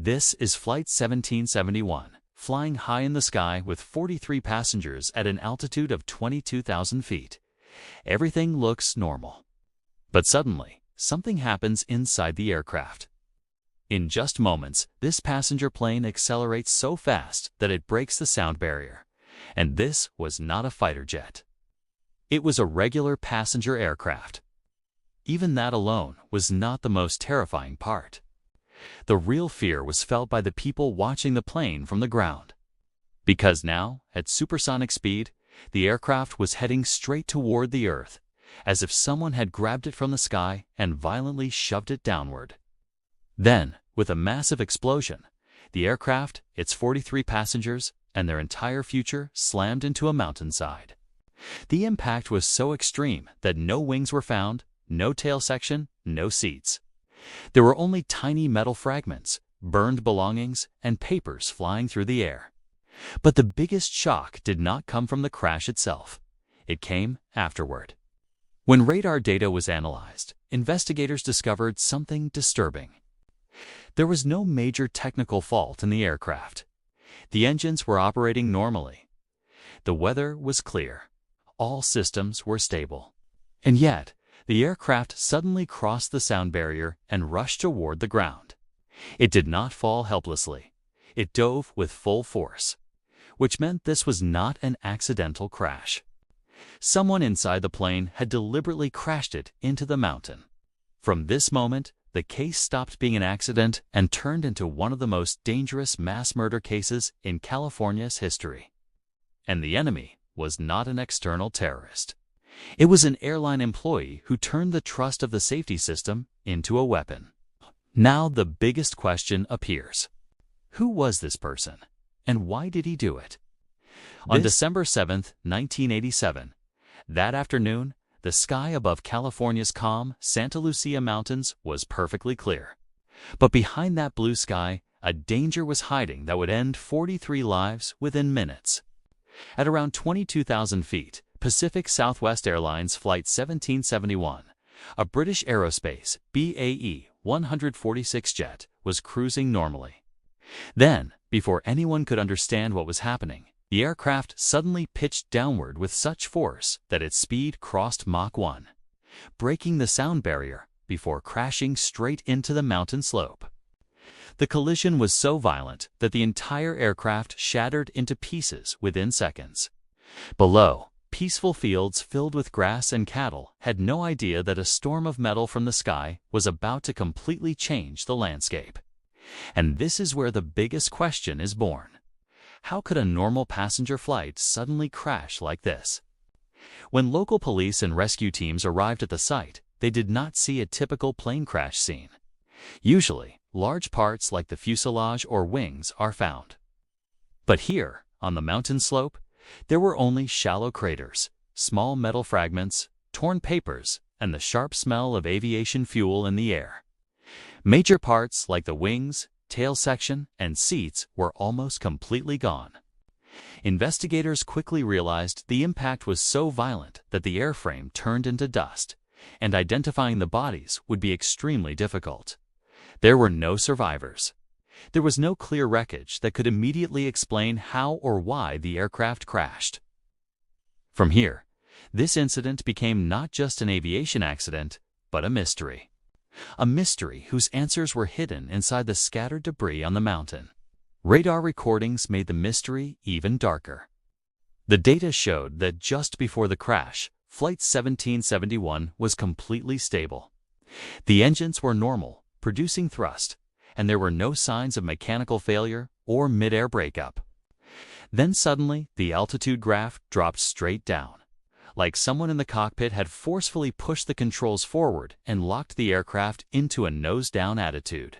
This is Flight 1771, flying high in the sky with 43 passengers at an altitude of 22,000 feet. Everything looks normal. But suddenly, something happens inside the aircraft. In just moments, this passenger plane accelerates so fast that it breaks the sound barrier. And this was not a fighter jet. It was a regular passenger aircraft. Even that alone was not the most terrifying part. The real fear was felt by the people watching the plane from the ground. Because now, at supersonic speed, the aircraft was heading straight toward the Earth, as if someone had grabbed it from the sky and violently shoved it downward. Then, with a massive explosion, the aircraft, its 43 passengers, and their entire future slammed into a mountainside. The impact was so extreme that no wings were found, no tail section, no seats. There were only tiny metal fragments, burned belongings, and papers flying through the air. But the biggest shock did not come from the crash itself. It came afterward. When radar data was analyzed, investigators discovered something disturbing. There was no major technical fault in the aircraft. The engines were operating normally. The weather was clear. All systems were stable. And yet, the aircraft suddenly crossed the sound barrier and rushed toward the ground. It did not fall helplessly. It dove with full force, which meant this was not an accidental crash. Someone inside the plane had deliberately crashed it into the mountain. From this moment, the case stopped being an accident and turned into one of the most dangerous mass murder cases in California's history. And the enemy was not an external terrorist. It was an airline employee who turned the trust of the safety system into a weapon. Now the biggest question appears. Who was this person, and why did he do it? On December 7, 1987, that afternoon, the sky above California's calm Santa Lucia Mountains was perfectly clear. But behind that blue sky, a danger was hiding that would end 43 lives within minutes. At around 22,000 feet, Pacific Southwest Airlines Flight 1771, a British Aerospace BAE 146 jet, was cruising normally. Then, before anyone could understand what was happening, the aircraft suddenly pitched downward with such force that its speed crossed Mach 1, breaking the sound barrier before crashing straight into the mountain slope. The collision was so violent that the entire aircraft shattered into pieces within seconds. Below, peaceful fields filled with grass and cattle had no idea that a storm of metal from the sky was about to completely change the landscape. And this is where the biggest question is born. How could a normal passenger flight suddenly crash like this? When local police and rescue teams arrived at the site, they did not see a typical plane crash scene. Usually, large parts like the fuselage or wings are found. But here, on the mountain slope, there were only shallow craters, small metal fragments, torn papers, and the sharp smell of aviation fuel in the air. Major parts like the wings, tail section, and seats were almost completely gone. Investigators quickly realized the impact was so violent that the airframe turned into dust, and identifying the bodies would be extremely difficult. There were no survivors. There was no clear wreckage that could immediately explain how or why the aircraft crashed. From here, this incident became not just an aviation accident, but a mystery. A mystery whose answers were hidden inside the scattered debris on the mountain. Radar recordings made the mystery even darker. The data showed that just before the crash, Flight 1771 was completely stable. The engines were normal, producing thrust, and there were no signs of mechanical failure or mid-air breakup. Then suddenly, the altitude graph dropped straight down, like someone in the cockpit had forcefully pushed the controls forward and locked the aircraft into a nose-down attitude.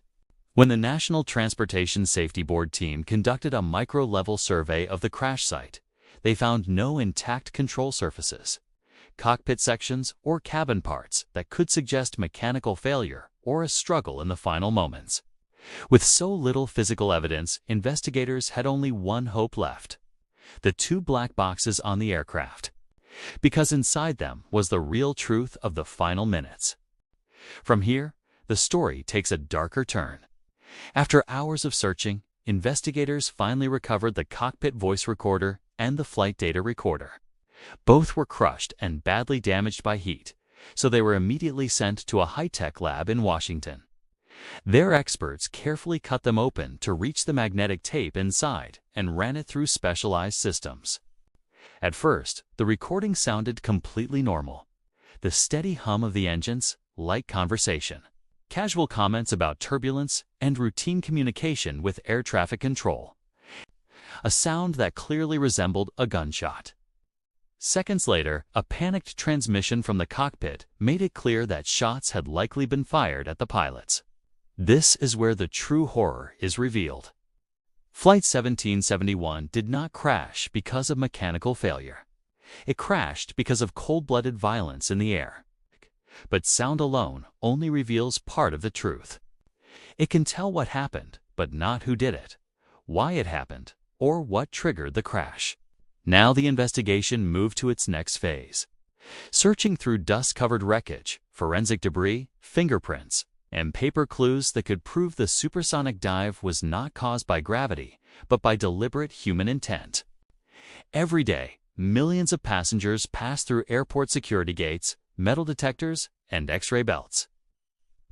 When the National Transportation Safety Board team conducted a micro-level survey of the crash site, they found no intact control surfaces, cockpit sections, or cabin parts that could suggest mechanical failure or a struggle in the final moments. With so little physical evidence, investigators had only one hope left: the two black boxes on the aircraft. Because inside them was the real truth of the final minutes. From here, the story takes a darker turn. After hours of searching, investigators finally recovered the cockpit voice recorder and the flight data recorder. Both were crushed and badly damaged by heat, so they were immediately sent to a high-tech lab in Washington. Their experts carefully cut them open to reach the magnetic tape inside and ran it through specialized systems. At first, the recording sounded completely normal. The steady hum of the engines, light conversation, casual comments about turbulence, and routine communication with air traffic control. A sound that clearly resembled a gunshot. Seconds later, a panicked transmission from the cockpit made it clear that shots had likely been fired at the pilots. This is where the true horror is revealed. Flight 1771 did not crash because of mechanical failure. It crashed because of cold-blooded violence in the air. But sound alone only reveals part of the truth. It can tell what happened, but not who did it, why it happened, or what triggered the crash. Now the investigation moved to its next phase. Searching through dust-covered wreckage, forensic debris, fingerprints, and paper clues that could prove the supersonic dive was not caused by gravity, but by deliberate human intent. Every day, millions of passengers pass through airport security gates, metal detectors, and X-ray belts.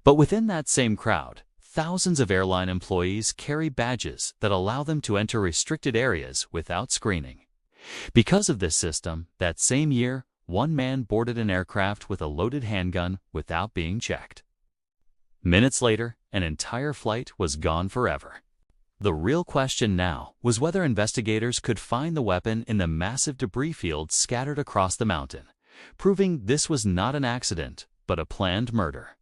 But within that same crowd, thousands of airline employees carry badges that allow them to enter restricted areas without screening. Because of this system, that same year, one man boarded an aircraft with a loaded handgun without being checked. Minutes later, an entire flight was gone forever. The real question now was whether investigators could find the weapon in the massive debris field scattered across the mountain, proving this was not an accident, but a planned murder.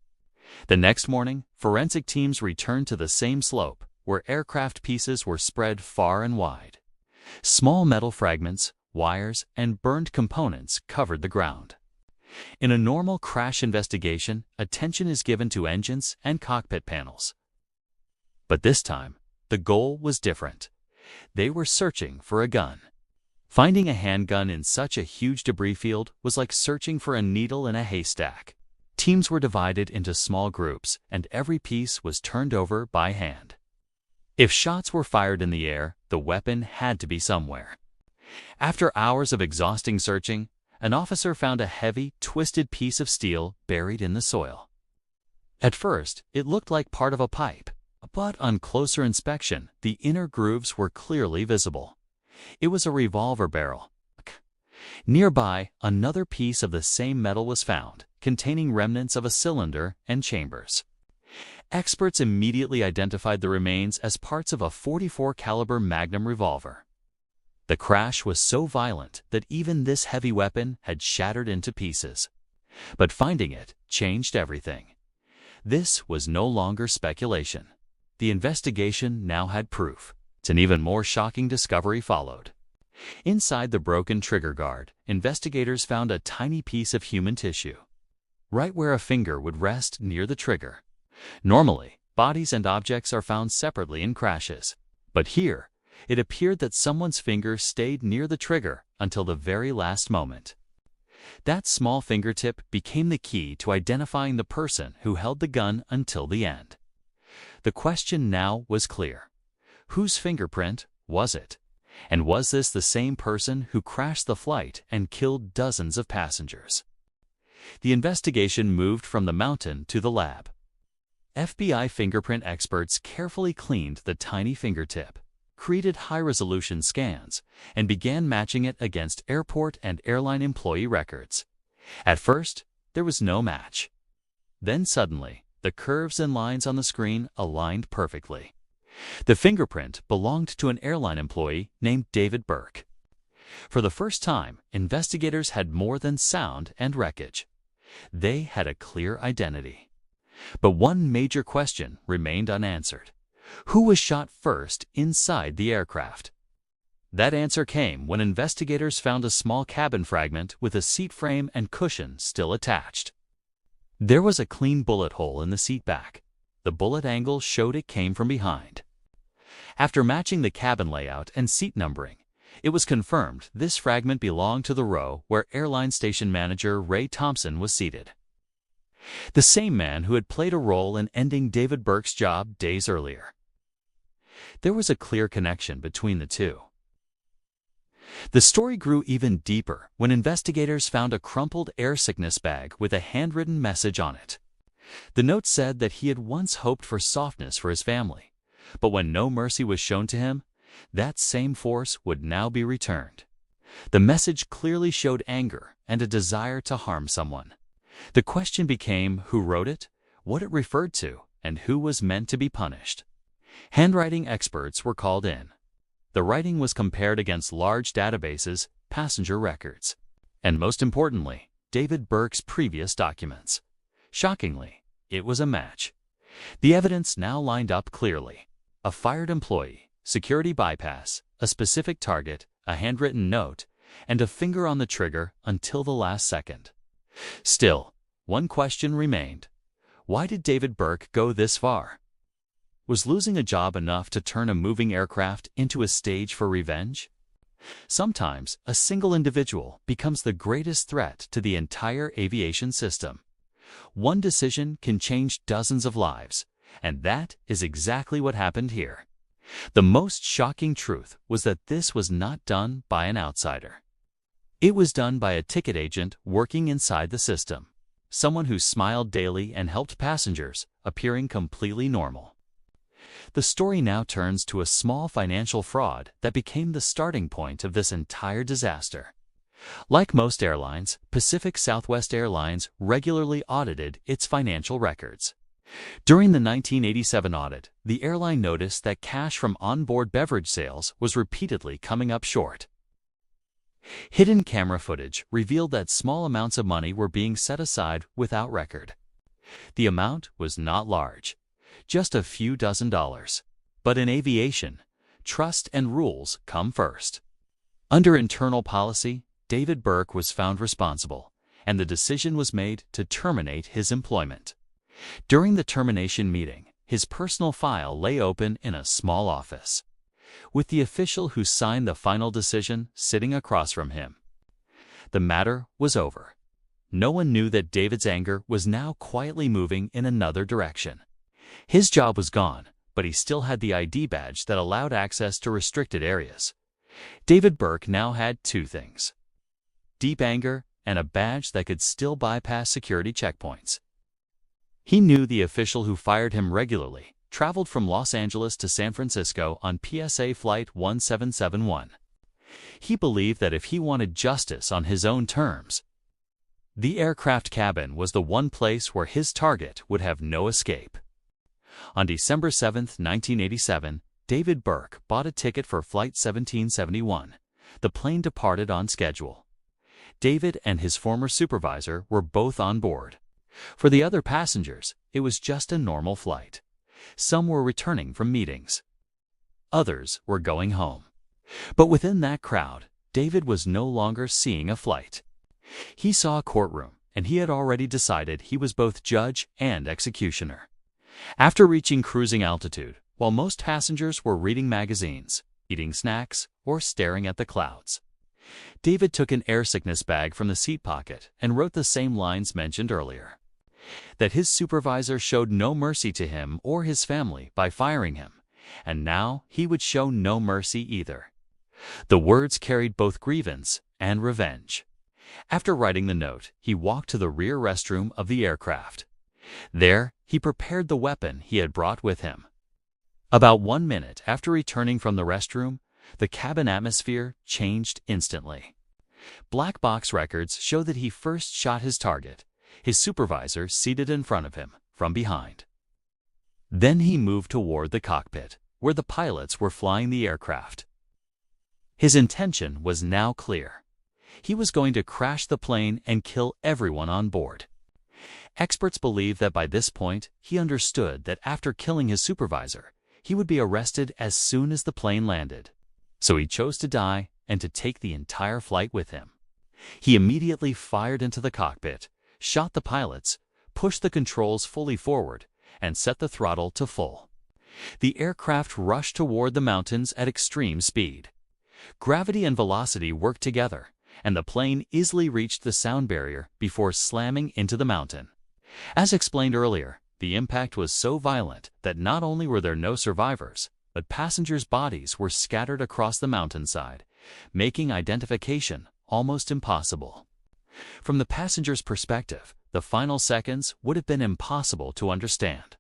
The next morning, forensic teams returned to the same slope, where aircraft pieces were spread far and wide. Small metal fragments, wires, and burned components covered the ground. In a normal crash investigation, attention is given to engines and cockpit panels. But this time, the goal was different. They were searching for a gun. Finding a handgun in such a huge debris field was like searching for a needle in a haystack. Teams were divided into small groups, and every piece was turned over by hand. If shots were fired in the air, the weapon had to be somewhere. After hours of exhausting searching, an officer found a heavy, twisted piece of steel buried in the soil. At first, it looked like part of a pipe, but on closer inspection, the inner grooves were clearly visible. It was a revolver barrel. Nearby, another piece of the same metal was found, containing remnants of a cylinder and chambers. Experts immediately identified the remains as parts of a .44 caliber Magnum revolver. The crash was so violent that even this heavy weapon had shattered into pieces. But finding it changed everything. This was no longer speculation. The investigation now had proof. An even more shocking discovery followed. Inside the broken trigger guard, investigators found a tiny piece of human tissue, right where a finger would rest near the trigger. Normally, bodies and objects are found separately in crashes. But here, it appeared that someone's finger stayed near the trigger until the very last moment. That small fingertip became the key to identifying the person who held the gun until the end. The question now was clear. Whose fingerprint was it? And was this the same person who crashed the flight and killed dozens of passengers? The investigation moved from the mountain to the lab. FBI fingerprint experts carefully cleaned the tiny fingertip, created high-resolution scans, and began matching it against airport and airline employee records. At first, there was no match. Then suddenly, the curves and lines on the screen aligned perfectly. The fingerprint belonged to an airline employee named David Burke. For the first time, investigators had more than sound and wreckage. They had a clear identity. But one major question remained unanswered. Who was shot first inside the aircraft? That answer came when investigators found a small cabin fragment with a seat frame and cushion still attached. There was a clean bullet hole in the seat back. The bullet angle showed it came from behind. After matching the cabin layout and seat numbering, it was confirmed this fragment belonged to the row where airline station manager Ray Thompson was seated. The same man who had played a role in ending David Burke's job days earlier. There was a clear connection between the two. The story grew even deeper when investigators found a crumpled air sickness bag with a handwritten message on it. The note said that he had once hoped for softness for his family, but when no mercy was shown to him, that same force would now be returned. The message clearly showed anger and a desire to harm someone. The question became who wrote it, what it referred to, and who was meant to be punished. Handwriting experts were called in. The writing was compared against large databases, passenger records, and most importantly, David Burke's previous documents. Shockingly, it was a match. The evidence now lined up clearly. A fired employee, security bypass, a specific target, a handwritten note, and a finger on the trigger until the last second. Still, one question remained. Why did David Burke go this far? Was losing a job enough to turn a moving aircraft into a stage for revenge? Sometimes, a single individual becomes the greatest threat to the entire aviation system. One decision can change dozens of lives, and that is exactly what happened here. The most shocking truth was that this was not done by an outsider. It was done by a ticket agent working inside the system, someone who smiled daily and helped passengers, appearing completely normal. The story now turns to a small financial fraud that became the starting point of this entire disaster. Like most airlines, Pacific Southwest Airlines regularly audited its financial records. During the 1987 audit, the airline noticed that cash from onboard beverage sales was repeatedly coming up short. Hidden camera footage revealed that small amounts of money were being set aside without record. The amount was not large, just a few dozen dollars. But in aviation, trust and rules come first. Under internal policy, David Burke was found responsible, and the decision was made to terminate his employment. During the termination meeting, his personal file lay open in a small office, with the official who signed the final decision sitting across from him. The matter was over. No one knew that David's anger was now quietly moving in another direction. His job was gone, but he still had the ID badge that allowed access to restricted areas. David Burke now had two things: deep anger and a badge that could still bypass security checkpoints. He knew the official who fired him regularly traveled from Los Angeles to San Francisco on PSA Flight 1771. He believed that if he wanted justice on his own terms, the aircraft cabin was the one place where his target would have no escape. On December 7, 1987, David Burke bought a ticket for Flight 1771. The plane departed on schedule. David and his former supervisor were both on board. For the other passengers, it was just a normal flight. Some were returning from meetings. Others were going home. But within that crowd, David was no longer seeing a flight. He saw a courtroom, and he had already decided he was both judge and executioner. After reaching cruising altitude, while most passengers were reading magazines, eating snacks, or staring at the clouds, David took an air sickness bag from the seat pocket and wrote the same lines mentioned earlier: that his supervisor showed no mercy to him or his family by firing him, and now he would show no mercy either. The words carried both grievance and revenge. After writing the note, he walked to the rear restroom of the aircraft. There, he prepared the weapon he had brought with him. About 1 minute after returning from the restroom, the cabin atmosphere changed instantly. Black box records show that he first shot his target, his supervisor seated in front of him, from behind. Then he moved toward the cockpit, where the pilots were flying the aircraft. His intention was now clear. He was going to crash the plane and kill everyone on board. Experts believe that by this point, he understood that after killing his supervisor, he would be arrested as soon as the plane landed. So he chose to die and to take the entire flight with him. He immediately fired into the cockpit, shot the pilots, pushed the controls fully forward, and set the throttle to full. The aircraft rushed toward the mountains at extreme speed. Gravity and velocity worked together, and the plane easily reached the sound barrier before slamming into the mountain. As explained earlier, the impact was so violent that not only were there no survivors, but passengers' bodies were scattered across the mountainside, making identification almost impossible. From the passenger's perspective, the final seconds would have been impossible to understand.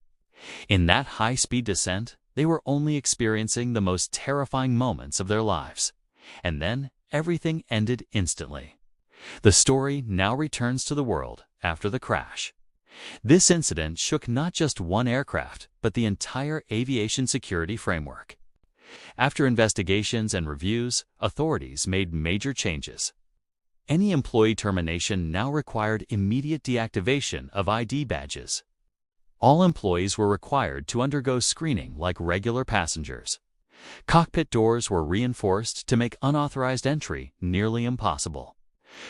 In that high-speed descent, they were only experiencing the most terrifying moments of their lives. And then, everything ended instantly. The story now returns to the world after the crash. This incident shook not just one aircraft, but the entire aviation security framework. After investigations and reviews, authorities made major changes. Any employee termination now required immediate deactivation of ID badges. All employees were required to undergo screening like regular passengers. Cockpit doors were reinforced to make unauthorized entry nearly impossible.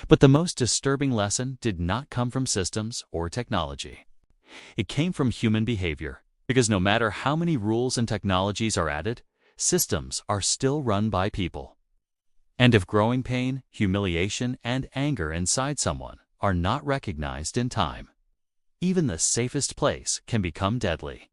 But the most disturbing lesson did not come from systems or technology. It came from human behavior, because no matter how many rules and technologies are added, systems are still run by people. And if growing pain, humiliation, and anger inside someone are not recognized in time, even the safest place can become deadly.